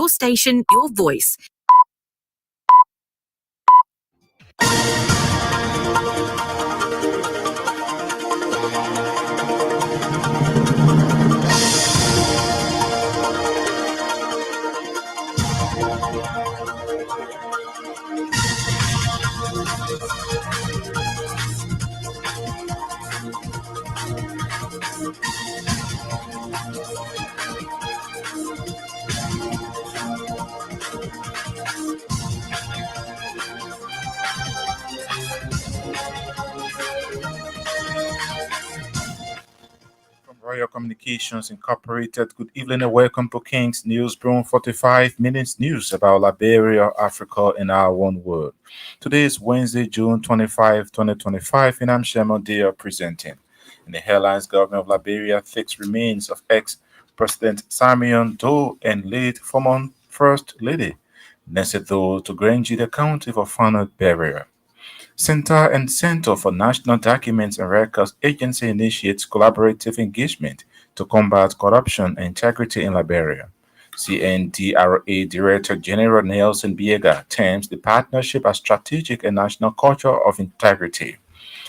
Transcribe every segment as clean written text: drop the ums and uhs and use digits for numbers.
Your station, your voice. From Royal Communications Incorporated, good evening and welcome to King's News Broom 45 minutes news about Liberia, Africa, and our one world. Today is Wednesday, June 25, 2025, and I'm Shemo Dia presenting. In the headlines, government of Liberia takes remains of ex-President Simeon Doe and late former First Lady Nessie Doe to Grangida County for final burial. Center for National Documents and Records Agency initiates collaborative engagement to combat corruption and integrity in Liberia. CNDRA Director General Nelson Biega terms the partnership as strategic and national culture of integrity.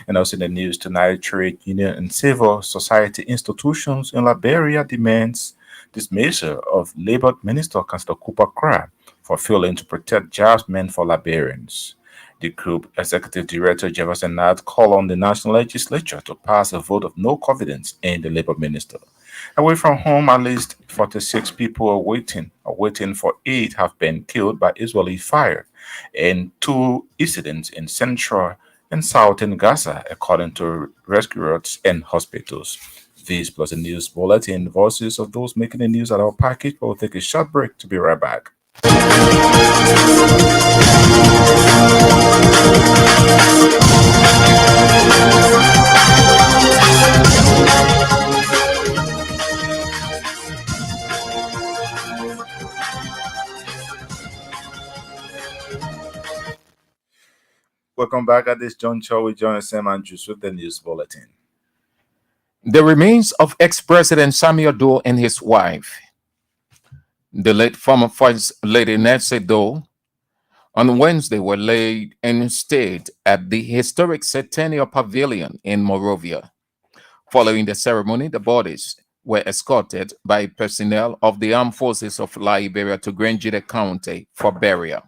And also in the news tonight, trade union and civil society institutions in Liberia demands dismissal of Labour Minister Councillor Cooper Crab for failing to protect jobs meant for Liberians. The group executive director Jefferson Nat called on the national legislature to pass a vote of no confidence in the Labour minister. Away from home, at least 46 people are waiting for aid have been killed by Israeli fire in two incidents in central and southern Gaza, according to rescuers and hospitals. This plus a news bulletin, voices of those making the news at our package. We'll take a short break to be right back. Welcome back at this juncture with John Sam Andrews with the news bulletin. The remains of ex-President Samuel Doe and his wife, the late former First Lady Nancy Doe, on Wednesday were laid in state at the historic Centennial Pavilion in Monrovia. Following the ceremony, the bodies were escorted by personnel of the Armed Forces of Liberia to Grangida County for burial.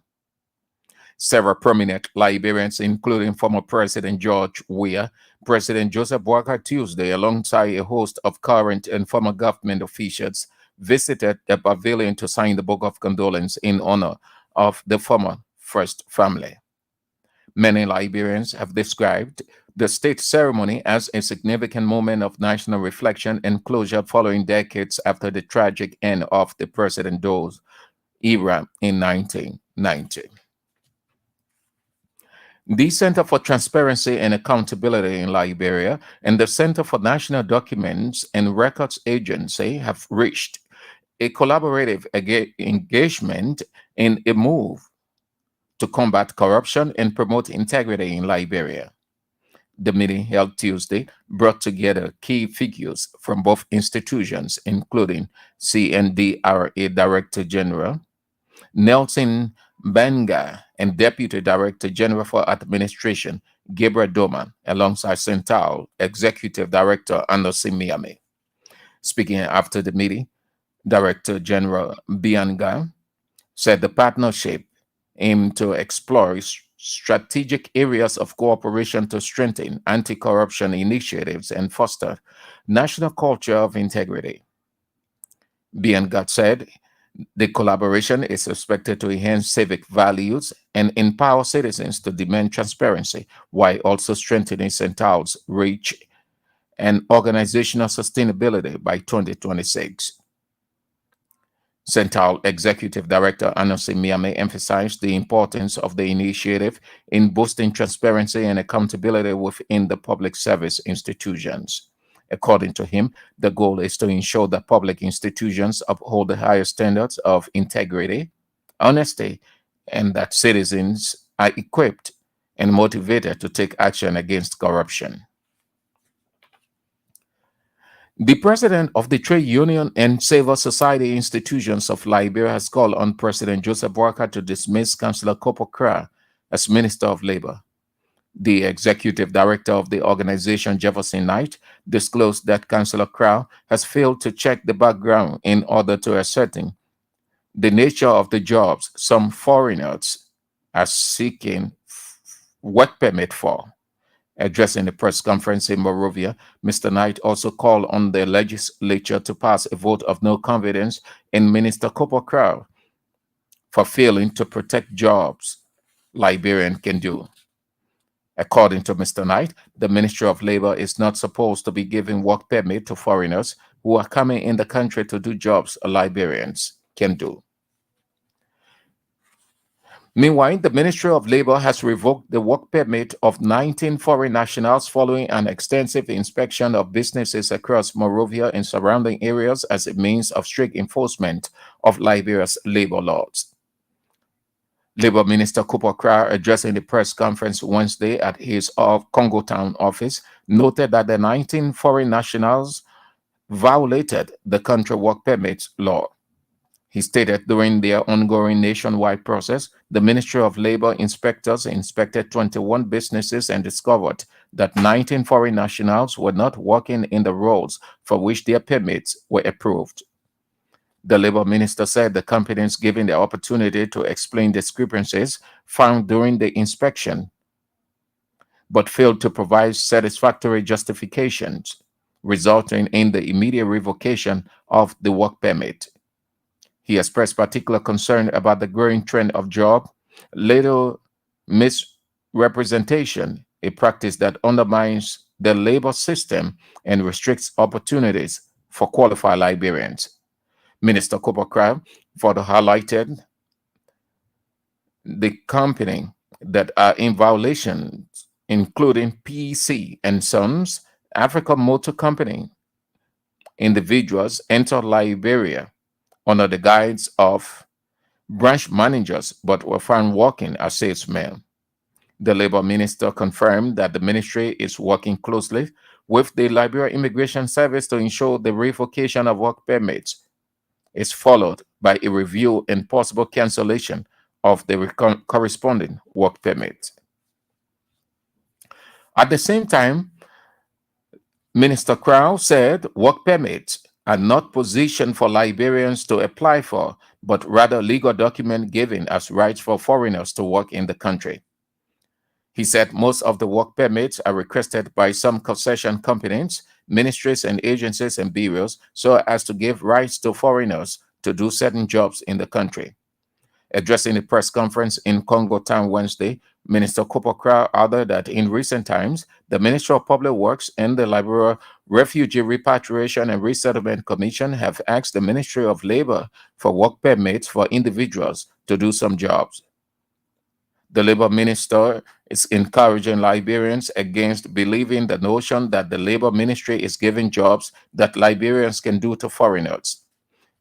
Several prominent Liberians, including former President George Weah, President Joseph Boakai Tuesday, alongside a host of current and former government officials, visited the pavilion to sign the Book of Condolence in honor of the former First Family. Many Liberians have described the state ceremony as a significant moment of national reflection and closure following decades after the tragic end of the President Doe's era in 1990. The Center for Transparency and Accountability in Liberia and the Center for National Documents and Records Agency have reached a collaborative engagement in a move to combat corruption and promote integrity in Liberia. The meeting held Tuesday brought together key figures from both institutions, including CNDRA Director General Nelson Benga and Deputy Director General for Administration Gabriel Doman, alongside Central Executive Director Anderson Miami. Speaking after the meeting, Director General Bianga said the partnership aimed to explore strategic areas of cooperation to strengthen anti-corruption initiatives and foster national culture of integrity. Bianga said the collaboration is expected to enhance civic values and empower citizens to demand transparency while also strengthening Central's reach and organizational sustainability by 2026. Central Executive Director Anose Miame emphasized the importance of the initiative in boosting transparency and accountability within the public service institutions. According to him, the goal is to ensure that public institutions uphold the highest standards of integrity, honesty, and that citizens are equipped and motivated to take action against corruption. The president of the Trade Union and Civil Society Institutions of Liberia has called on President Joseph Walker to dismiss Councillor Kopo Kra as Minister of Labor. The executive director of the organization, Jefferson Knight, disclosed that Councillor Kra has failed to check the background in order to ascertain the nature of the jobs some foreigners are seeking work permit for. Addressing the press conference in Monrovia, Mr. Knight also called on the legislature to pass a vote of no confidence in Minister Kopo Kra for failing to protect jobs Liberian can do. According to Mr. Knight, the Ministry of Labor is not supposed to be giving work permit to foreigners who are coming in the country to do jobs Liberians can do. Meanwhile, the Ministry of Labor has revoked the work permit of 19 foreign nationals following an extensive inspection of businesses across Monrovia and surrounding areas as a means of strict enforcement of Liberia's labor laws. Labor Minister Cooper Kra, addressing the press conference Wednesday at his Congo Town office, noted that the 19 foreign nationals violated the country work permit law. He stated during their ongoing nationwide process, the Ministry of Labor inspectors inspected 21 businesses and discovered that 19 foreign nationals were not working in the roles for which their permits were approved. The Labor Minister said the companies given the opportunity to explain discrepancies found during the inspection, but failed to provide satisfactory justifications, resulting in the immediate revocation of the work permit. He expressed particular concern about the growing trend of job little misrepresentation, a practice that undermines the labor system and restricts opportunities for qualified Liberians. Minister Cooper further highlighted the company that are in violation, including PC and Sons, Africa Motor Company. Individuals enter Liberia under the guise of branch managers but were found working as salesmen. The labor minister confirmed that the ministry is working closely with the Liberia Immigration Service to ensure the revocation of work permits is followed by a review and possible cancellation of the corresponding work permit. At the same time, Minister Crow said work permits are not positioned for Liberians to apply for, but rather legal document given as rights for foreigners to work in the country. He said most of the work permits are requested by some concession companies, ministries and agencies and bureaus so as to give rights to foreigners to do certain jobs in the country. Addressing a press conference in Congo Town Wednesday, Minister Kopokra added that in recent times, the Ministry of Public Works and the Liberia Refugee Repatriation and Resettlement Commission have asked the Ministry of Labor for work permits for individuals to do some jobs. The Labor Minister is encouraging Liberians against believing the notion that the Labor Ministry is giving jobs that Liberians can do to foreigners.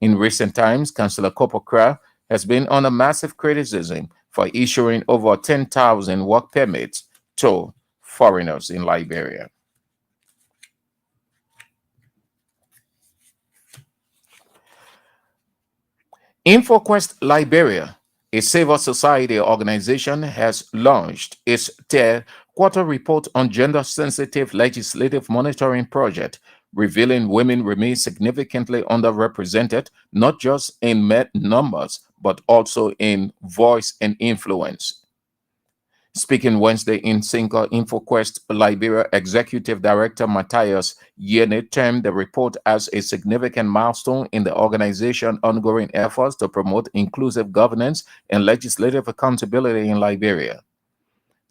In recent times, Councillor Kopokra has been under massive criticism for issuing over 10,000 work permits to foreigners in Liberia. InfoQuest Liberia, a civil society organization, has launched its third quarter report on gender-sensitive legislative monitoring project, revealing women remain significantly underrepresented, not just in numbers, but also in voice and influence. Speaking Wednesday in Cinco, InfoQuest Liberia Executive Director Matthias Yene termed the report as a significant milestone in the organization's ongoing efforts to promote inclusive governance and legislative accountability in Liberia.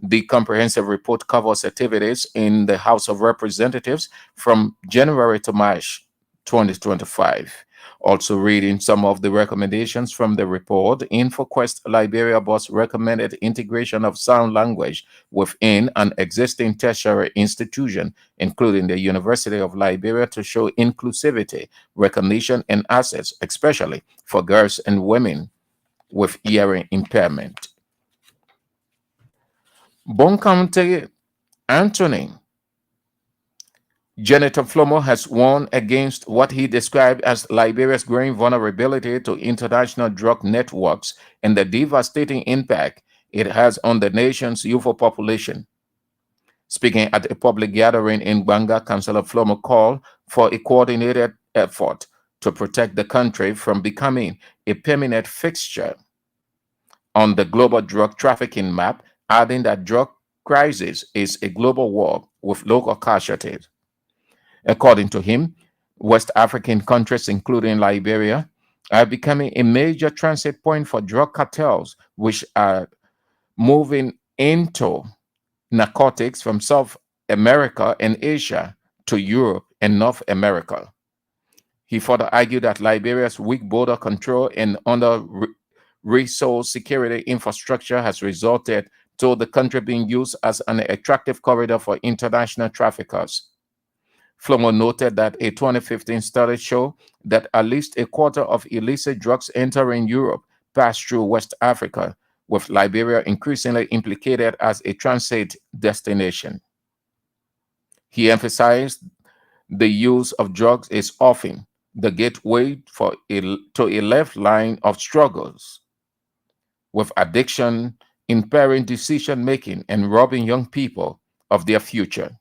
The comprehensive report covers activities in the House of Representatives from January to March 2025. Also reading some of the recommendations from the report, InfoQuest Liberia Boss recommended integration of sound language within an existing tertiary institution, including the University of Liberia, to show inclusivity, recognition, and access, especially for girls and women with hearing impairment. Bon County Anthony Senator Flomo has warned against what he described as Liberia's growing vulnerability to international drug networks and the devastating impact it has on the nation's youth population. Speaking at a public gathering in Banga, Councillor Flomo called for a coordinated effort to protect the country from becoming a permanent fixture on the global drug trafficking map, adding that drug crisis is a global war with local casualties. According to him, West African countries, including Liberia, are becoming a major transit point for drug cartels, which are moving into narcotics from South America and Asia to Europe and North America. He further argued that Liberia's weak border control and under resource security infrastructure has resulted to the country being used as an attractive corridor for international traffickers. Flomo noted that a 2015 study showed that at least a quarter of illicit drugs entering Europe pass through West Africa, with Liberia increasingly implicated as a transit destination. He emphasized the use of drugs is often the gateway to a lifeline of struggles with addiction, impairing decision making, and robbing young people of their future.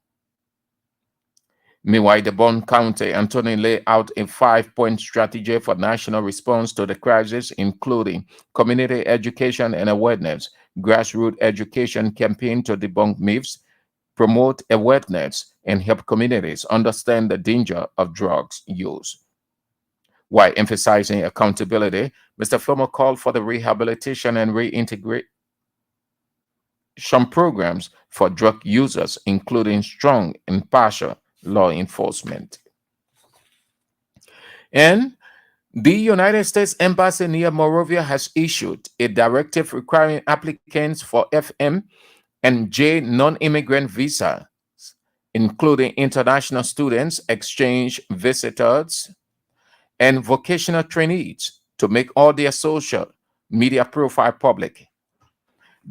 Meanwhile, the Bond County Attorney laid out a 5-point strategy for national response to the crisis, including community education and awareness, grassroots education campaign to debunk myths, promote awareness, and help communities understand the danger of drugs use. While emphasizing accountability, Mr. Flomo called for the rehabilitation and reintegration programs for drug users, including strong, impartial law enforcement. And the United States Embassy near Monrovia has issued a directive requiring applicants for FM and J non-immigrant visas, including international students, exchange visitors, and vocational trainees, to make all their social media profile public.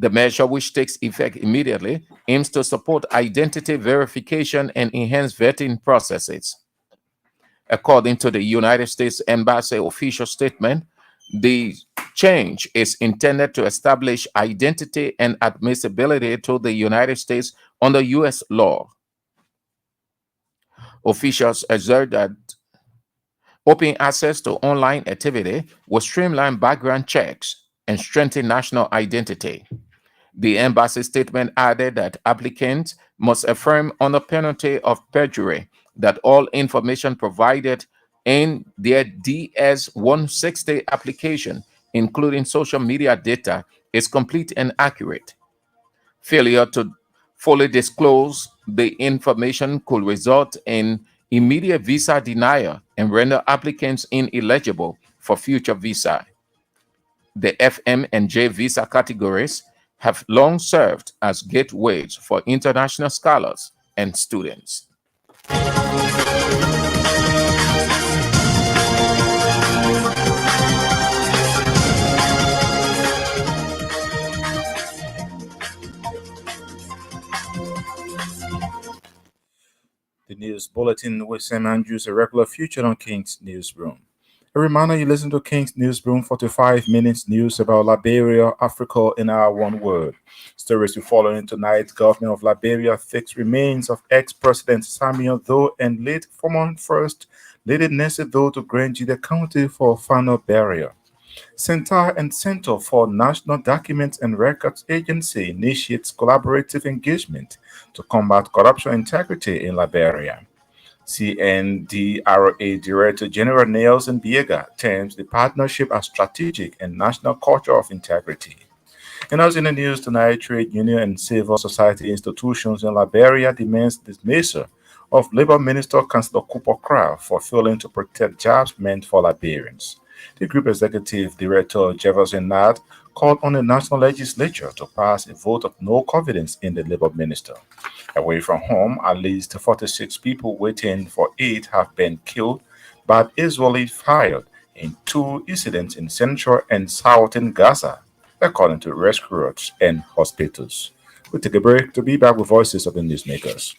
The measure, which takes effect immediately, aims to support identity verification and enhance vetting processes. According to the United States Embassy official statement, the change is intended to establish identity and admissibility to the United States under U.S. law. Officials assert that open access to online activity will streamline background checks and strengthen national identity. The embassy statement added that applicants must affirm under penalty of perjury that all information provided in their DS-160 application, including social media data, is complete and accurate. Failure to fully disclose the information could result in immediate visa denial and render applicants ineligible for future visa. The FM and J visa categories have long served as gateways for international scholars and students. The news bulletin with Sam Andrews, a regular featured on King's Newsroom. A reminder you listen to King's Newsroom 45 minutes news about Liberia, Africa in our one word. Stories we follow in tonight. Government of Liberia fixed remains of ex-President Samuel Doe and late former First Lady Nancy Doe to Grand County for final burial. Center and Center for National Documents and Records Agency initiates collaborative engagement to combat corruption integrity in Liberia. CNDRA Director General Nelson Biega terms the partnership as strategic and national culture of integrity. And as in the news tonight, trade union and civil society institutions in Liberia demands dismissal of Labour Minister Councillor Cooper Craft for failing to protect jobs meant for Liberians. The group executive director Jefferson Nad called on the national legislature to pass a vote of no confidence in the Labour minister. Away from home, at least 46 people waiting for aid have been killed by Israeli fire in two incidents in central and southern Gaza, according to rescuers and hospitals. We take a break to be back with voices of the newsmakers.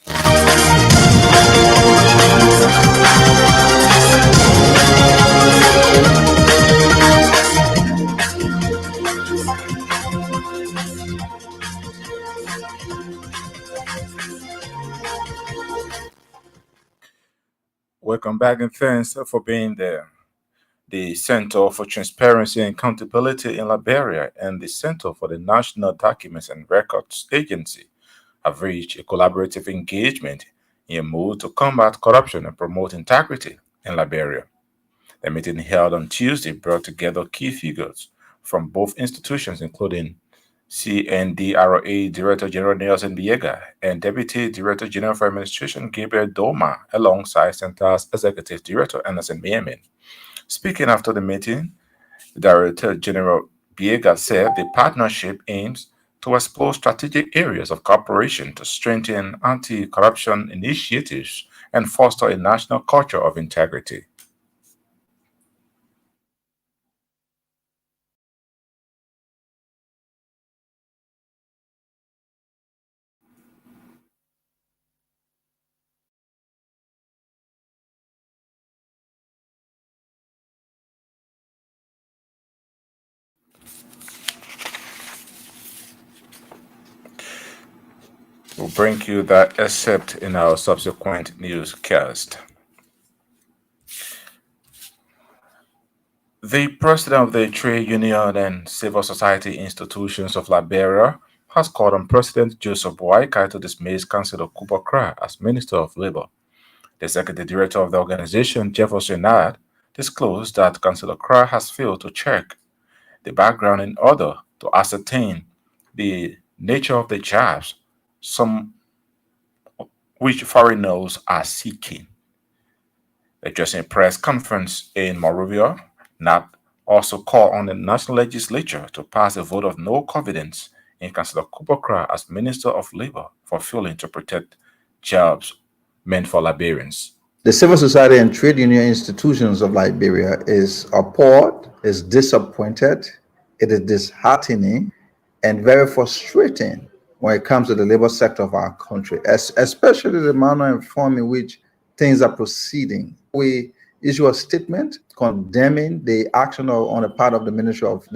Welcome back and thanks for being there. The Center for Transparency and Accountability in Liberia and the Center for the National Documents and Records Agency have reached a collaborative engagement in a move to combat corruption and promote integrity in Liberia. The meeting held on Tuesday brought together key figures from both institutions, including CNDRA Director General Nelson Biega and Deputy Director General for Administration Gabriel Doma, alongside Center's Executive Director Anderson Miamin. Speaking after the meeting, Director General Biega said the partnership aims to explore strategic areas of cooperation to strengthen anti corruption initiatives and foster a national culture of integrity. We'll bring you that except in our subsequent newscast. The president of the Trade Union and Civil Society Institutions of Liberia has called on President Joseph Boakai to dismiss Councillor Cooper Cry as Minister of Labor. The executive director of the organization, Jefferson Nad, disclosed that Councillor Cry has failed to check the background in order to ascertain the nature of the jobs, some which foreigners are seeking. Addressing a press conference in Monrovia, Nat also called on the national legislature to pass a vote of no confidence in Councillor Cooper Cry as Minister of Labor for failing to protect jobs meant for Liberians. The civil society and trade union institutions of Liberia is appalled, is disappointed, it is disheartening, and very frustrating when it comes to the labor sector of our country, especially the manner and form in which things are proceeding. We issue a statement condemning the action on the part of the Minister of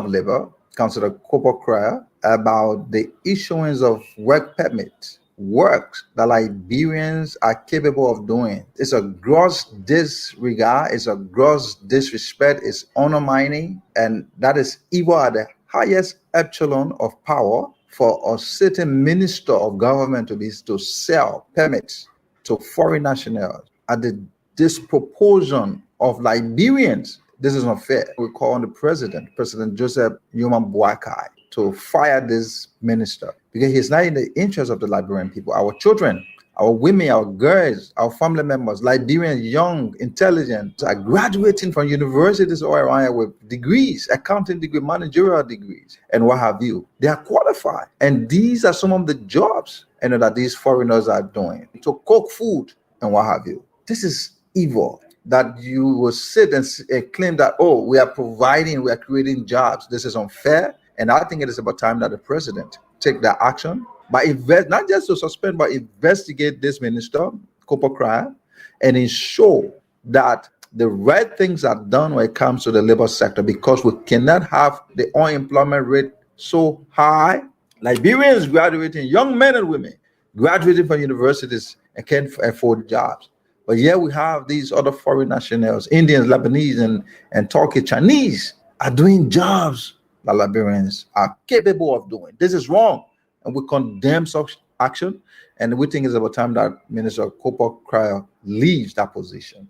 Labor, Councillor Cooper Cryer, about the issuance of work permits, works that Liberians are capable of doing. It's a gross disregard, it's a gross disrespect, it's undermining, and that is evil at the highest echelon of power for a certain minister of government to sell permits to foreign nationals at the disproportion of Liberians. This is not fair. We call on the President Joseph Newman Boakai, to fire this minister because he's not in the interest of the Liberian people, our children, our women, our girls, our family members, Liberians, young, intelligent, are graduating from universities all around here with degrees, accounting degree, managerial degrees, and what have you. They are qualified. And these are some of the jobs that these foreigners are doing to cook food and what have you. This is evil that you will sit and claim that, oh, we are creating jobs. This is unfair. And I think it is about time that the president take that action, but not just to suspend, but investigate this minister, Cooper Cryer, and ensure that the right things are done when it comes to the labor sector, because we cannot have the unemployment rate so high. Liberians graduating, young men and women graduating from universities and can't afford jobs. But yet we have these other foreign nationals, Indians, Lebanese, and Turkey, Chinese, are doing jobs that Liberians are capable of doing. This is wrong, and we condemn such action, and we think it's about time that Minister Cooper Cryer leaves that position.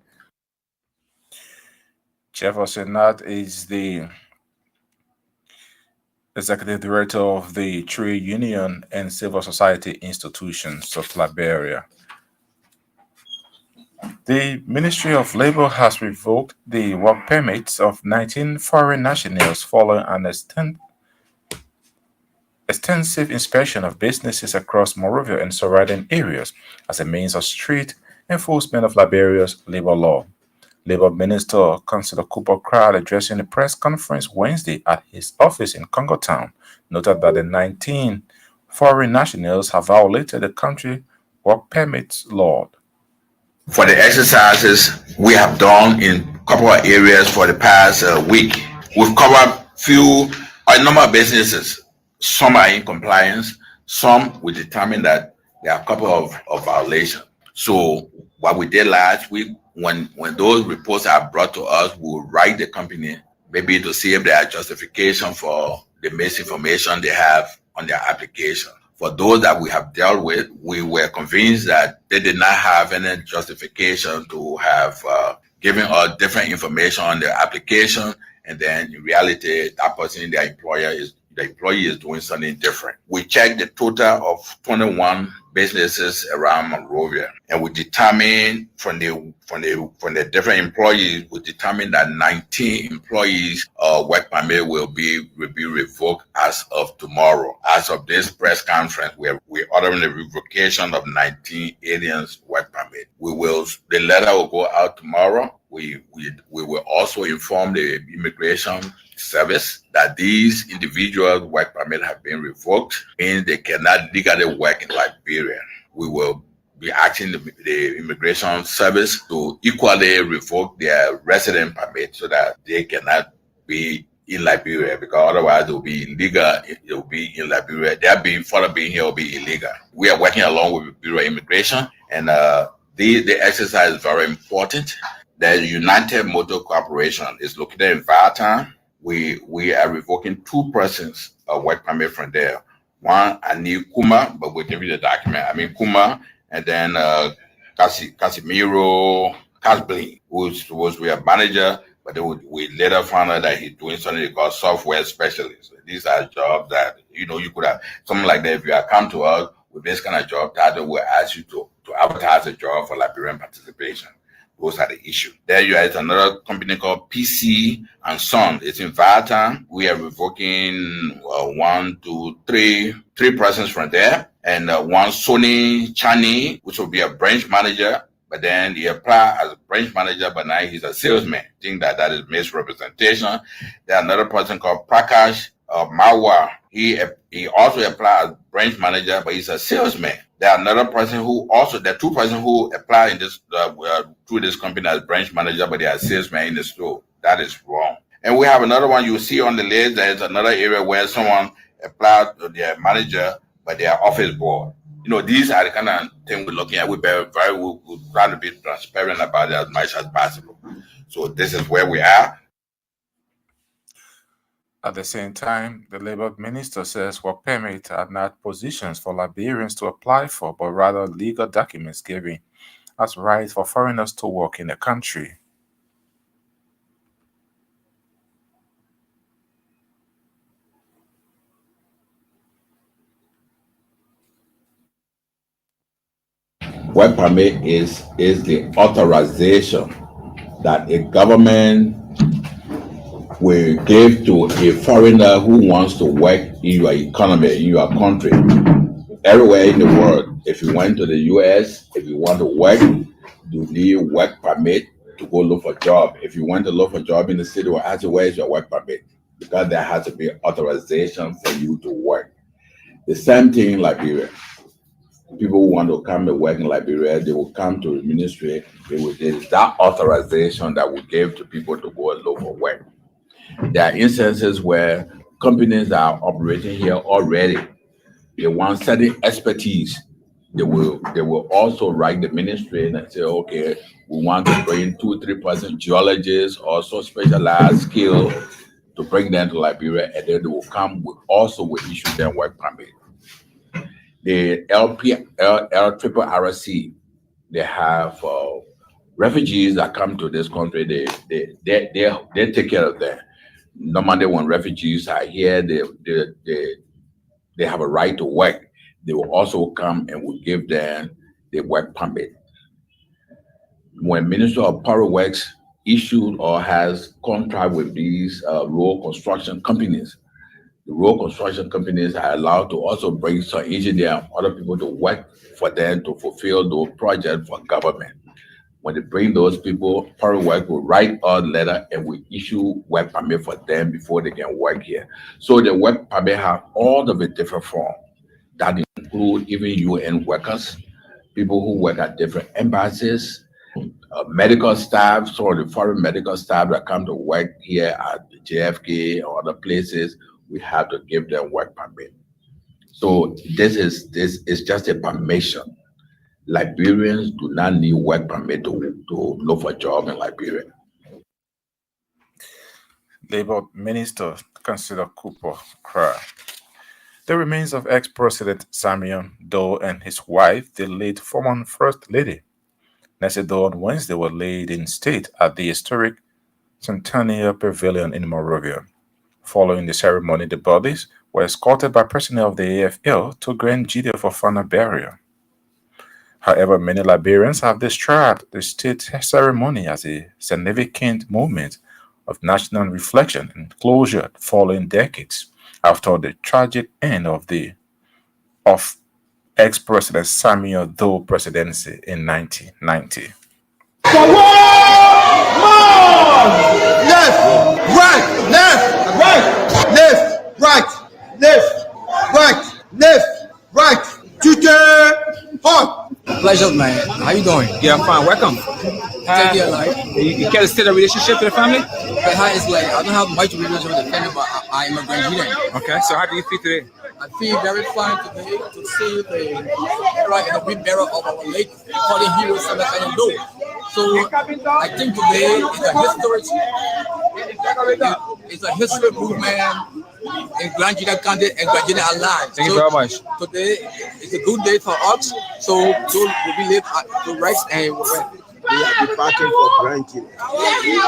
Jefferson Nat is the executive director of the Trade Union and Civil Society Institutions of Liberia. The Ministry of Labor has revoked the work permits of 19 foreign nationals following an extensive inspection of businesses across Monrovia and surrounding areas as a means of strict enforcement of Liberia's labor law. Labor Minister Councillor Cooper Crowd, addressing a press conference Wednesday at his office in Congo Town, noted that the 19 foreign nationals have violated the country work permits law. For the exercises we have done in a couple of areas for the past week, we've covered a number of businesses. Some are in compliance, some we determined that there are a couple of violations. So what we did last week, when those reports are brought to us, we'll write the company, maybe to see if there are justification for the misinformation they have on their application. For those that we have dealt with, we were convinced that they did not have any justification to have given us different information on their application, and then in reality, that person, the employee is doing something different. We checked the total of 21 businesses around Monrovia, and we determined from the different employees, we determined that 19 employees work permit will be revoked as of tomorrow. As of this press conference, we're ordering the revocation of 19 aliens work permit. The letter will go out tomorrow. We will also inform the immigration service that these individuals' work permit have been revoked, means they cannot legally work in Liberia. We will be asking the immigration service to equally revoke their resident permit so that they cannot be in Liberia, because otherwise it will be illegal. It will be in Liberia. Further being here will be illegal. We are working along with Bureau of Immigration, and the exercise is very important. The United Motor Corporation is located in Valtown. We are revoking two persons a work permit from there. One, Ani Kuma, but we'll give you the document. I mean Kuma, and then Casimiro Casblin, who was we a manager, but we later found out that he's doing something they call software specialist. These are jobs that you could have something like that. If you have come to us with this kind of job title, we'll ask you to advertise a job for Liberian participation. Those are the issues. There you are. It's another company called PC and Son. It's in Valtown. We are revoking three persons from there, and one Sony Chani, which will be a branch manager. But then he applied as a branch manager, but now he's a salesman. I think that is misrepresentation. There's another person called Prakash Marwa. He also applied as branch manager, but he's a salesman. There are two persons who apply in this through this company as branch manager, but they are salesmen in the store. That is wrong. And we have another one you see on the list. There is another area where someone applied to their manager, but they are office boy. These are the kind of thing we're looking at. We're trying to be transparent about it as much as possible. So this is where we are. At the same time, the Labor Minister says work permits are not positions for Liberians to apply for, but rather legal documents giving us rights for foreigners to work in the country. Work permit is the authorization that a government will give to a foreigner who wants to work in your economy, in your country. Everywhere in the world, if you went to the US, if you want to work, you need work permit to go look for a job. If you want to look for a job in the city, we'll ask you, where is your work permit? Because there has to be authorization for you to work. The same thing in Liberia. People who want to come and work in Liberia, they will come to the ministry. There's that authorization that we give to people to go and look for work. There are instances where companies that are operating here already, they want certain expertise. They will also write the ministry and say, okay, we want to bring 2-3% geologists, also specialized skill to bring them to Liberia, and then they will come with also will issue them work permit. The LRRC, they have refugees that come to this country. They take care of them. Normally, when refugees are here, they have a right to work. They will also come and will give them the work permit. When Minister of Power Works issued or has contract with these road construction companies, the road construction companies are allowed to also bring some engineer and other people to work for them to fulfill those projects for government. When they bring those people, Power Work will write a letter and we issue work permit for them before they can work here. So the work permit have all of the different forms that include even UN workers, people who work at different embassies, Medical staff, so the foreign medical staff that come to work here at the JFK or other places, we have to give them work permit. So this is just a permission. Liberians do not need work permit to look for a job in Liberia. Labor Minister consider Cooper cry. The remains of ex-President Samuel Doe and his wife, the late former First Lady Nancy Doe, on Wednesday were laid in state at the historic Centennial Pavilion in Monrovia. Following the ceremony, the bodies were escorted by personnel of the AFL to Grand Gideon for final burial. However, many Liberians have described the state ceremony as a significant moment of national reflection and closure following decades after the tragic end of ex-President Samuel Doe presidency in 1990. Left, right, left, right, left, right, left, right, left, right. Tutor, hot. Pleasure, man. How you doing? Yeah, I'm fine. Welcome. Take care, like. You care to stay the relationship to the family? But how it's like, I don't have much relationship with the family, but I am a Granadian. Okay, so how do you feel today? I feel very fine today to see the right in the wheelbarrow of our late fallen hero, Samuel Doe. So I think today is a history. It's a history movement in Grand Gideon County and Grand Gideon Alliance. Thank you very much. Today is a good day for us. So we live to rest and We are departing for Grand Gideon. We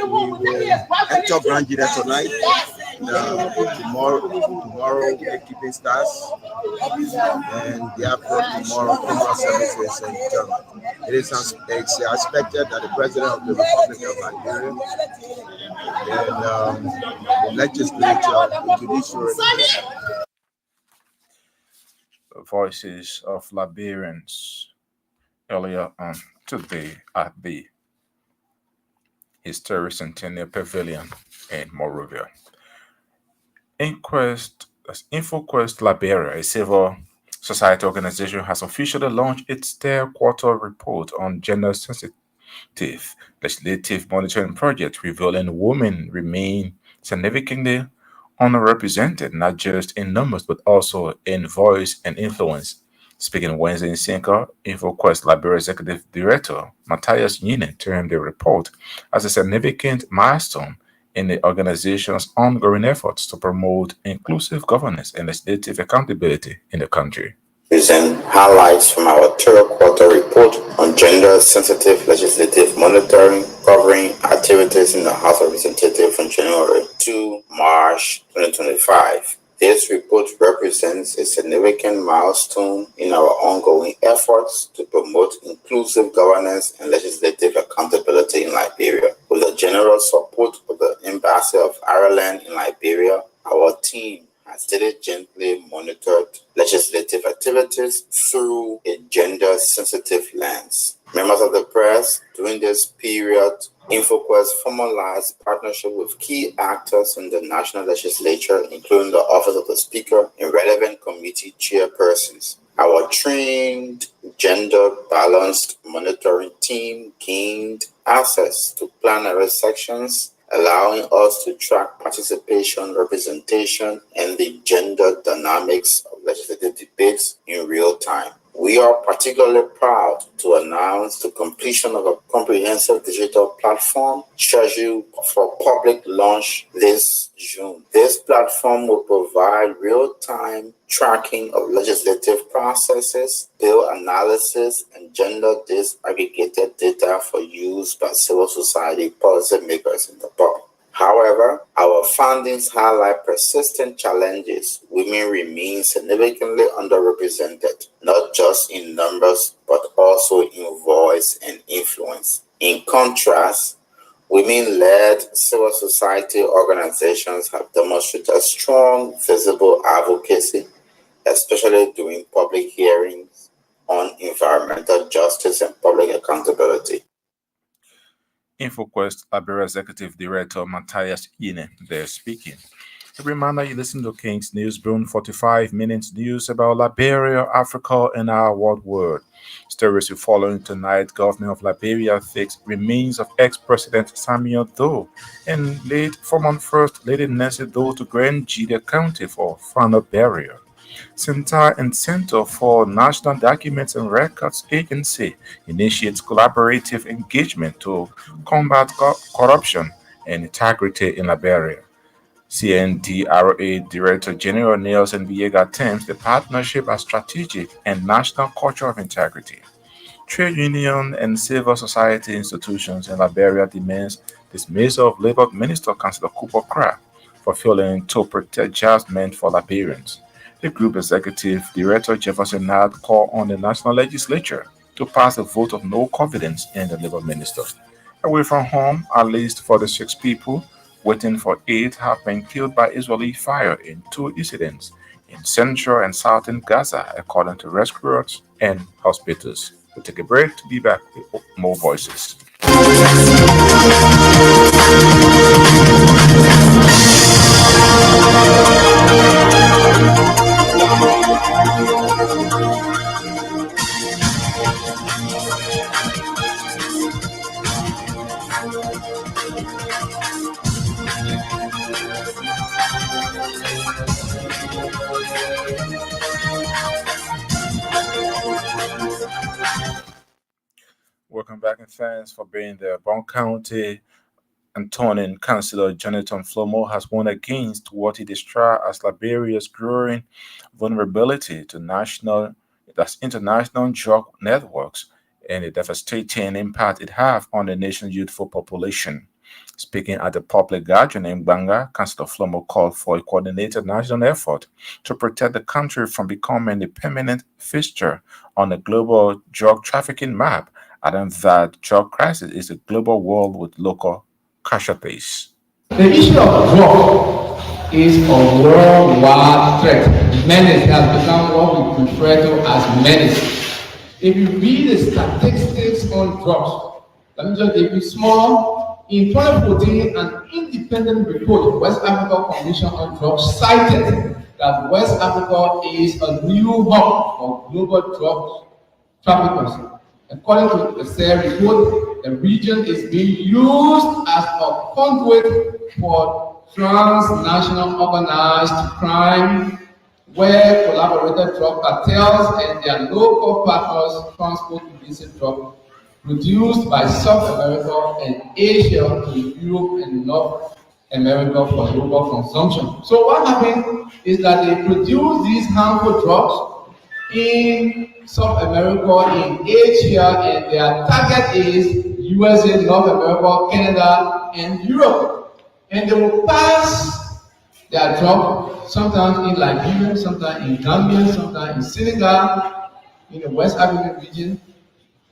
will enter Grand Gideon tonight. Tomorrow the keeping stars, and therefore tomorrow funeral services in Germany. It's expected that the president of the Republic of Liberia and the legislature, the judiciary. The voices of Liberians earlier on today at the historic Centennial Pavilion in Monrovia. InfoQuest Liberia, a civil society organization, has officially launched its third quarter report on gender sensitive legislative monitoring project, revealing women remain significantly underrepresented, not just in numbers but also in voice and influence. Speaking Wednesday in Cinco, InfoQuest Liberia Executive Director Matthias Yinen termed the report as a significant milestone in the organization's ongoing efforts to promote inclusive governance and legislative accountability in the country. Present highlights from our third quarter report on gender sensitive legislative monitoring, covering activities in the House of Representatives from January to March 2025. This report represents a significant milestone in our ongoing efforts to promote inclusive governance and legislative accountability in Liberia. With the generous support of the Embassy of Ireland in Liberia, our team has diligently monitored legislative activities through a gender-sensitive lens. Members of the press, during this period, InfoQuest formalized partnership with key actors in the national legislature, including the Office of the Speaker and relevant committee chairpersons. Our trained, gender-balanced monitoring team gained access to plenary sections, allowing us to track participation, representation, and the gender dynamics of legislative debates in real time. We are particularly proud to announce the completion of a comprehensive digital platform scheduled for public launch this June. This platform will provide real-time tracking of legislative processes, bill analysis, and gender disaggregated data for use by civil society policymakers and the public. However, our findings highlight persistent challenges. Women remain significantly underrepresented, not just in numbers, but also in voice and influence. In contrast, women-led civil society organizations have demonstrated strong, visible advocacy, especially during public hearings on environmental justice and public accountability. InfoQuest Liberia Executive Director Matthias Yine there speaking. A reminder you listen to King's News Broom 45 minutes news about Liberia, Africa, and our world. Stories we following tonight: government of Liberia takes remains of ex-president Samuel Doe and late former First Lady Nancy Doe to Grand Judea County for final burial. Center and Center for National Documents and Records Agency initiates collaborative engagement to combat corruption and integrity in Liberia. CNDRA Director General Nelson Viega terms the partnership as strategic and national culture of integrity. Trade union and civil society institutions in Liberia demands dismissal of Labour Minister Councillor Cooper Craft for failing to protect judgment for Liberians. The group executive director Jefferson Nad called on the national legislature to pass a vote of no confidence in the Labour minister. Away from home, at least 46 people waiting for aid have been killed by Israeli fire in two incidents in central and southern Gaza, according to rescuers and hospitals. We'll take a break to be back with more voices. Welcome back, and thanks for being there. Brown County Antonian Councillor Jonathan Flomo has warned against what he described as Liberia's growing vulnerability to international drug networks and the devastating impact it has on the nation's youthful population. Speaking at the public gathering in Banga, Councillor Flomo called for a coordinated national effort to protect the country from becoming a permanent fixture on the global drug trafficking map, adding that drug crisis is a global war with local casualties. The issue of drug is a worldwide threat. Menace has become what we refer to as menace. If you read the statistics on drugs, let me just give you small. In 2014, an independent report, West Africa Commission on Drugs, cited that West Africa is a new hub for global drug traffickers. According to the said report, the region is being used as a conduit for transnational organized crime, where collaborated drug cartels and their local partners transport illicit drugs produced by South America and Asia to Europe and North America for local consumption. So what happened is that they produce these harmful drugs in South America, in Asia, and their target is USA, North America, Canada, and Europe. And they will pass their drug sometimes in Liberia, sometimes in Gambia, sometimes in Senegal, in the West African region,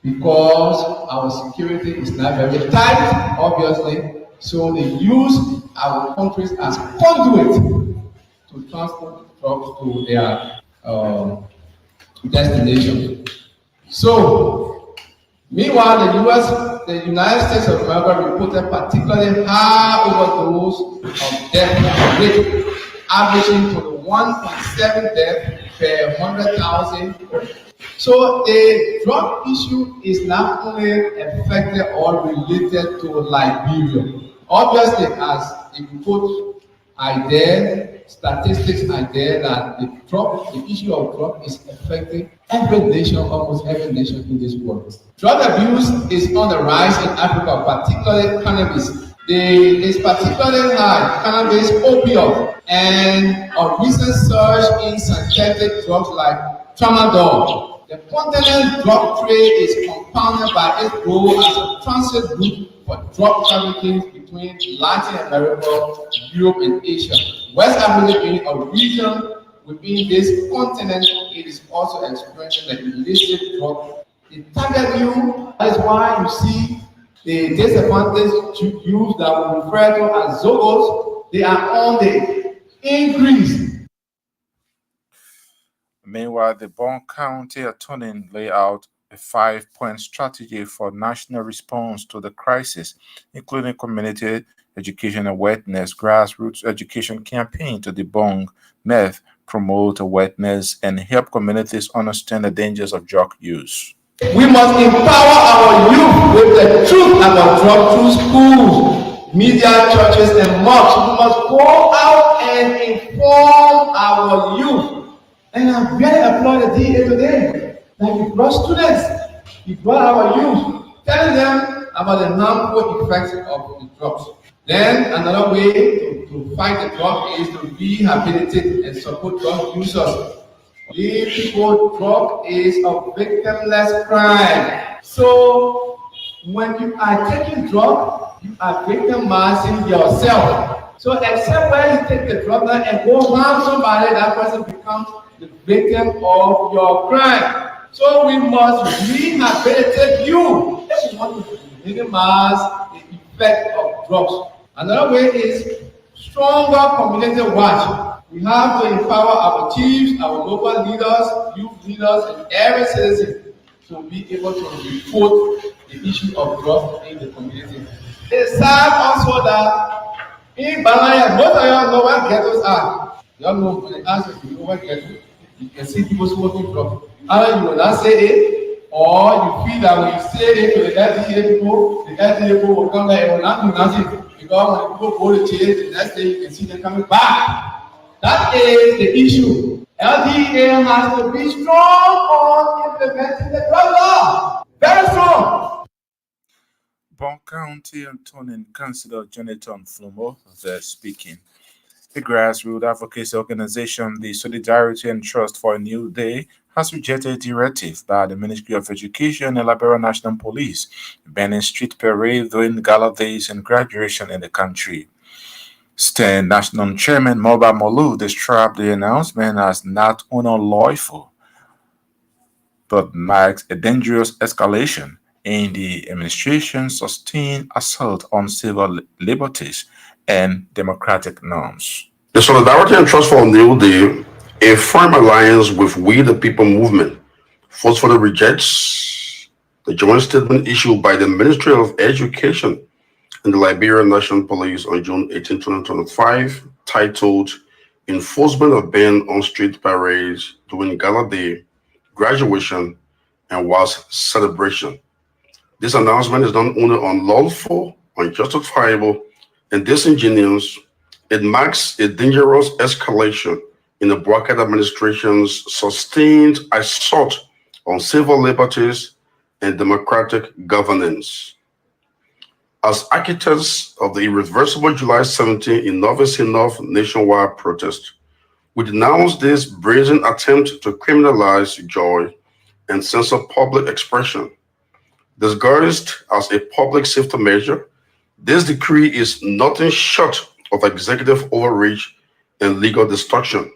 because our security is not very tight, obviously. So they use our countries as conduit to transport drugs to their destination. So, meanwhile, the United States of America reported particularly high overdose of death rate, averaging to the 1.7 death per 100,000. So the drug issue is not only affected or related to Liberia. Obviously, as the report are there, statistics are there that the issue of drug is affecting every nation, almost every nation in this world. Drug abuse is on the rise in Africa, particularly cannabis. It's particularly high, cannabis, opioid, and a recent surge in synthetic drugs like tramadol. The continent's drug trade is compounded by its role as a transit route for drug trafficking between Latin America, Europe, and Asia. West Africa being a region within this continent, it is also experiencing the illicit drug. They target you. That is why you see the disadvantaged youth that we refer to as Zogos, they are on the increase. Meanwhile, the Brown County Attorney laid out a 5-point strategy for national response to the crisis, including community education awareness grassroots education campaign to debunk myth, promote awareness, and help communities understand the dangers of drug use. We must empower our youth with the truth about drug through schools, media, churches, and mosques. We must go out and inform our youth. And I really applaud the DA today that we brought students, we brought our youth, telling them about the harmful effects of the drugs. Then another way to fight the drug is to rehabilitate and support drug users. Give people drug is a victimless crime. So when you are taking drug, you are victimizing yourself. So except when you take the drug now and go harm somebody, that person becomes the victim of your crime. So we must rehabilitate you if we want to minimize the effect of drugs. Another way is stronger community watch. We have to empower our chiefs, our local leaders, youth leaders, and every citizen to be able to report the issue of drugs in the community. It's sad also that in Bangladesh, most of y'all know where ghettos are. Y'all know when they ask if you know where ghettos, you can see people smoking drugs. Either you will not say it, or you feel that when you say it to the LDA people, the LDA people will come there and will not do nothing. Because when people go to jail, the next day you can see them coming back. That is the issue. LDA has to be strong on implementing the drug law. Very strong. Bon County Attorney Councilor Jonathan Flumo there speaking. The grassroots advocacy organization, the Solidarity and Trust for a New Day, has rejected a directive by the Ministry of Education and Liberia National Police banning street parade during gala days and graduation in the country. Stan National Chairman Moba Molu described the announcement as not only unlawful, but marks a dangerous escalation in the administration's sustained assault on civil liberties and democratic norms. The Solidarity and Trust for a New Day, a firm alliance with We the People movement, forcefully rejects the joint statement issued by the Ministry of Education and the Liberian National Police on June 18, 2025, titled Enforcement of Ban on Street Parades During Gala Day, Graduation, and WAS Celebration. This announcement is not only unlawful, unjustifiable, and disingenuous, it marks a dangerous escalation in the Bracket administration's sustained assault on civil liberties and democratic governance. As architects of the irreversible July 17 enough is enough nationwide protest, we denounce this brazen attempt to criminalize joy and censor public expression. Disguised as a public safety measure, this decree is nothing short of executive overreach and legal destruction.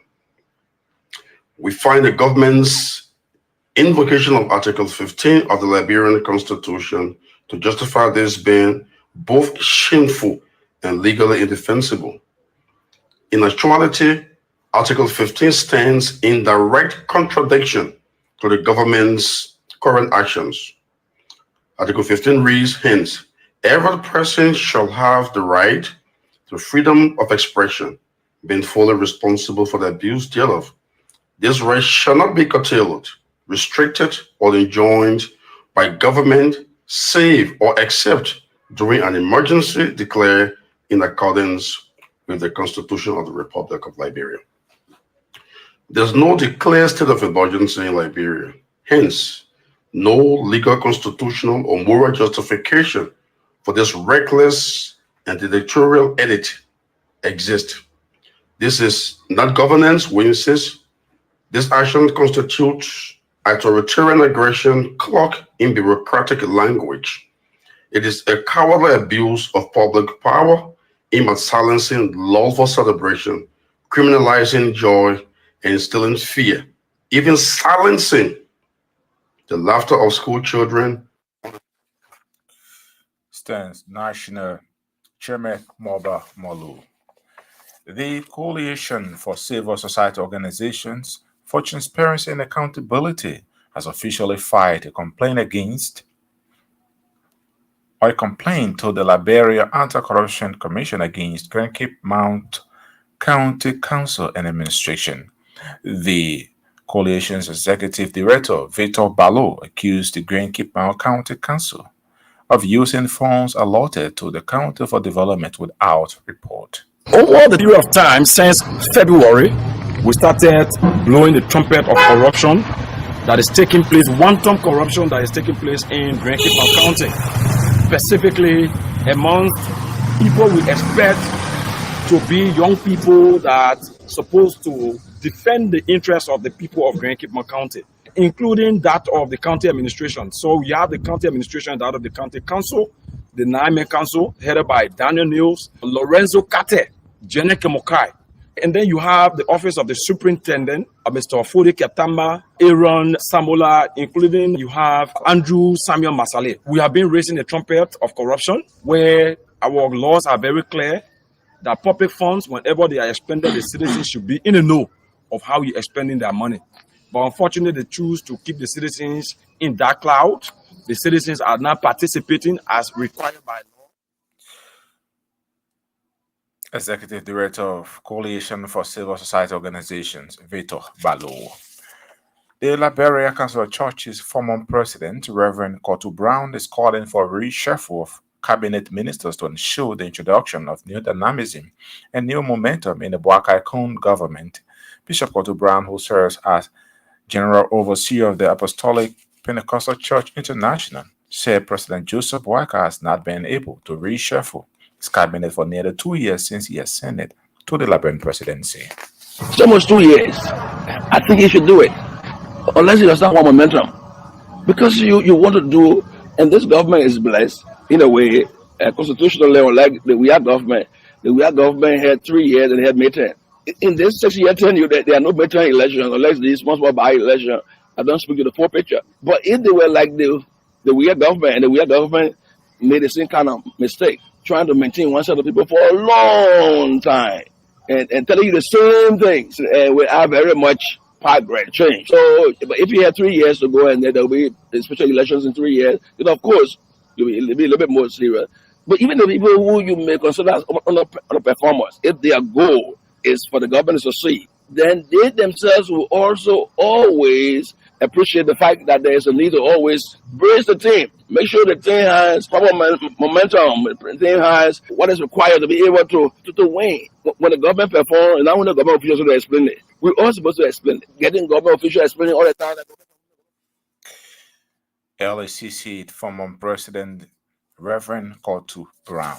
We find the government's invocation of Article 15 of the Liberian Constitution to justify this being both shameful and legally indefensible. In actuality, Article 15 stands in direct contradiction to the government's current actions. Article 15 reads, hence, every person shall have the right to freedom of expression, being fully responsible for the abuse thereof. This right shall not be curtailed, restricted, or enjoined by government, save or except during an emergency declared in accordance with the Constitution of the Republic of Liberia. There's no declared state of emergency in Liberia. Hence, no legal, constitutional, or moral justification for this reckless and dictatorial edict exists. This is not governance, we insist. This action constitutes authoritarian aggression cloaked in bureaucratic language. It is a cowardly abuse of public power aimed at silencing lawful celebration, criminalizing joy, and instilling fear, even silencing the laughter of school children. Stands National Chairman Moba Molu. The Coalition for Civil Society Organizations for Transparency and Accountability has officially filed a complaint against or a complaint to the Liberia Anti-Corruption Commission against Grand Cape Mount County Council and Administration. The coalition's executive director, Victor Balo, accused the Grand Cape Mount County Council of using funds allotted to the county for development without report. Over the period of time since February, we started blowing the trumpet of corruption that is taking place, wanton corruption that is taking place in Grand Cape Mount County, specifically among people we expect to be young people that supposed to defend the interests of the people of Grand Cape Mount County, including that of the county administration. So we have the county administration, that of the county council, the nine-man council headed by Daniel Niels, Lorenzo Kate, Jeneke Mokai. And then you have the office of the superintendent, Mr. Ofori Katamba, Aaron Samola, including you have Andrew Samuel Masale. We have been raising the trumpet of corruption where our laws are very clear that public funds, whenever they are expended, the citizens should be in the know of how you're expending their money. But unfortunately, they choose to keep the citizens in that cloud. The citizens are not participating as required by law. Executive Director of Coalition for Civil Society Organizations, Victor Balo. The Liberia Council of Churches former president, Reverend Kotu Brown, is calling for a reshuffle of cabinet ministers to ensure the introduction of new dynamism and new momentum in the Boakai government. Bishop Kotu Brown, who serves as General Overseer of the Apostolic Pentecostal Church International, said President Joseph Boakai has not been able to reshuffle his cabinet for nearly 2 years since he ascended to the Liberian presidency. It's almost 2 years. I think he should do it, unless he does not want momentum. Because you want to do, and this government is blessed in a way, constitutionally, unlike the we are government. The we are government had 3 years and they had midterm. In this 6-year tenure, there are no midterm elections unless the small by election. I don't speak to the full picture. But if they were like the we are government, and the we are government made the same kind of mistake, trying to maintain one set of people for a long time and telling you the same things without very much progress change. So, but if you have 3 years to go and then there'll be special elections in 3 years, then of course it'll be a little bit more serious. But even the people who you may consider as underperformers, if their goal is for the government to succeed, then they themselves will also always appreciate the fact that there is a need to always brace the team. Make sure the team has proper momentum. The team has what is required to be able to win. When the government performs, and not when the government officials to explain it. We're all supposed to explain it. Getting government officials explaining all the time. LACC former President Reverend Kotu Brown.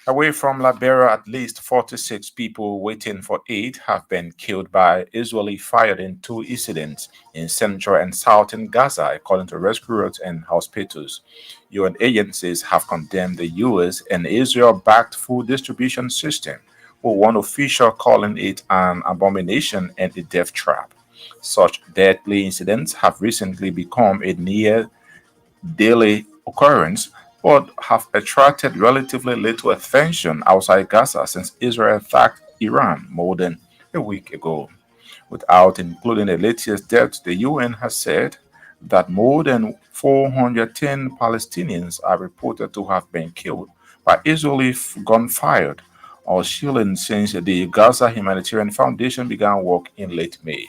Away from Liberia, at least 46 people waiting for aid have been killed by Israeli fire in 2 incidents in central and southern Gaza, according to rescuers and hospitals. UN agencies have condemned the U.S. and Israel-backed food distribution system, with one official calling it an abomination and a death trap. Such deadly incidents have recently become a near daily occurrence, but have attracted relatively little attention outside Gaza since Israel attacked Iran more than a week ago. Without including the latest deaths, the UN has said that more than 410 Palestinians are reported to have been killed by Israeli gunfire or shelling since the Gaza Humanitarian Foundation began work in late May.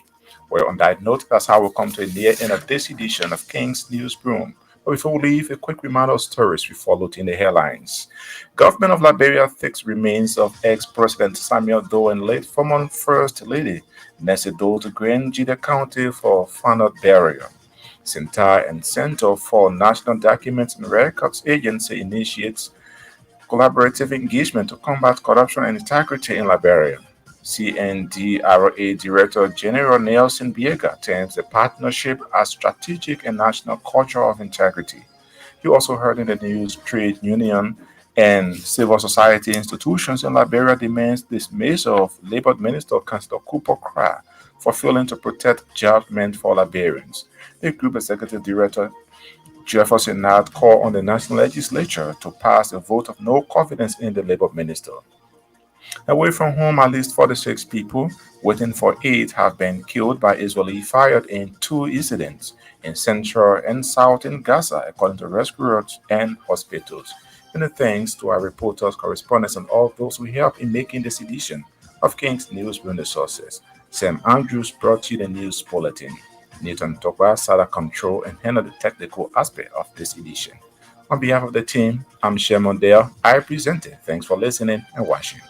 Well, on that note, that's how we come to the near end of this edition of King's News Broom. But before we leave, a quick reminder of stories we followed in the headlines. Government of Liberia takes remains of ex-President Samuel Doe and late former First Lady Nancy Doe to Grand Jide County for final burial. Center and Center for National Documents and Records Agency initiates collaborative engagement to combat corruption and integrity in Liberia. CNDRA Director General Nelson Biega terms the partnership as strategic and national culture of integrity. You also heard in the news trade union and civil society institutions in Liberia demands dismissal of Labour Minister Councillor Cooper Cry for failing to protect judgment for Liberians. The group executive director Jefferson Nat called on the national legislature to pass a vote of no confidence in the Labour minister. Away from home, at least 46 people waiting for aid have been killed by Israeli fire in 2 incidents in central and southern Gaza, according to rescuers and hospitals. Many thanks to our reporters, correspondents, and all those who helped in making this edition of King's News Beyond the Sources. Sam Andrews brought you the news bulletin. Nathan Tokwa sat at control and handled the technical aspect of this edition. On behalf of the team, I'm Sherman Dale. I presented. Thanks for listening and watching.